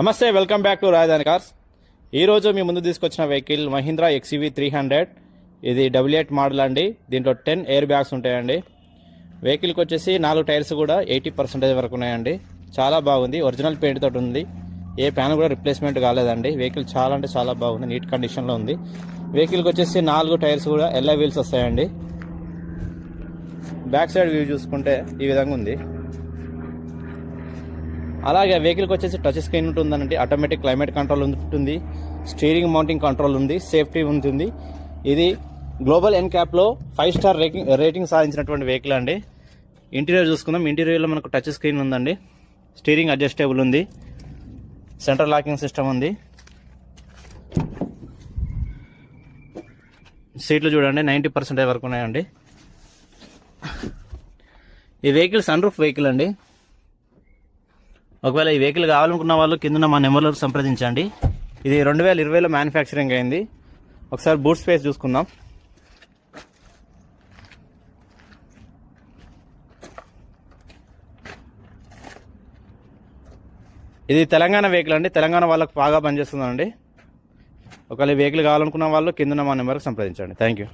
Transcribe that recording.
నమస్తే, welcome back to రాజధాని cars. ఈరోజు మీ ముందు తీసుకొచ్చిన వెహికల్ మహీంద్రా XUV 300. ఇది 88 మోడల్ అండి. దీంట్లో 10 ఎయిర్ బ్యాగ్స్ ఉంటాయండి. వెహికల్కి వచ్చేసి 4 టైర్స్ కూడా 80% వరకు ఉన్నాయండి. చాలా బాగుంది, ఒరిజినల్ పెయింట్ తోటి ఉంది. ఏ ప్యాన్ కూడా రిప్లేస్మెంట్ కాలేదండి. వెహికల్ చాలా అంటే చాలా బాగుంది, నీట్ కండిషన్లో ఉంది. వెహికల్కి వచ్చేసి 4 టైర్స్ కూడా ఎల్ఐ వీల్స్ వస్తాయండి. బ్యాక్ సైడ్ వ్యూ చూసుకుంటే ఈ విధంగా ఉంది. అలాగే వెహికల్కి వచ్చేసి టచ్ స్క్రీన్ ఉంటుందండి, ఆటోమేటిక్ క్లైమేట్ కంట్రోల్ ఉంటుంది, స్టీరింగ్ మౌంటింగ్ కంట్రోల్ ఉంది, సేఫ్టీ ఉంటుంది. ఇది గ్లోబల్ ఎన్క్యాప్లో 5 స్టార్ రేటింగ్ సాధించినటువంటి వెహికల్ అండి. ఇంటీరియర్ చూసుకుందాం. ఇంటీరియర్లో మనకు టచ్ స్క్రీన్ ఉందండి, స్టీరింగ్ అడ్జస్టబుల్ ఉంది, సెంట్రల్ లాకింగ్ సిస్టమ్ ఉంది. సీట్లు చూడండి 90% వరకు ఉన్నాయండి. ఈ వెహికల్ సన్ రూఫ్ వెహికల్ అండి. ఒకవేళ ఈ వెహికల్ కావాలనుకున్న వాళ్ళు కింద మా నెంబర్లో సంప్రదించండి. ఇది 2020లో మ్యానుఫ్యాక్చరింగ్ అయింది. ఒకసారి బూట్ స్పేస్ చూసుకుందాం. ఇది తెలంగాణ వెహికల్ అండి. తెలంగాణ వాళ్ళకు బాగా పనిచేస్తుందండి. ఒకవేళ ఈ వెహికల్ కావాలనుకున్న వాళ్ళు కింద మా నెంబర్కి సంప్రదించండి. Thank you.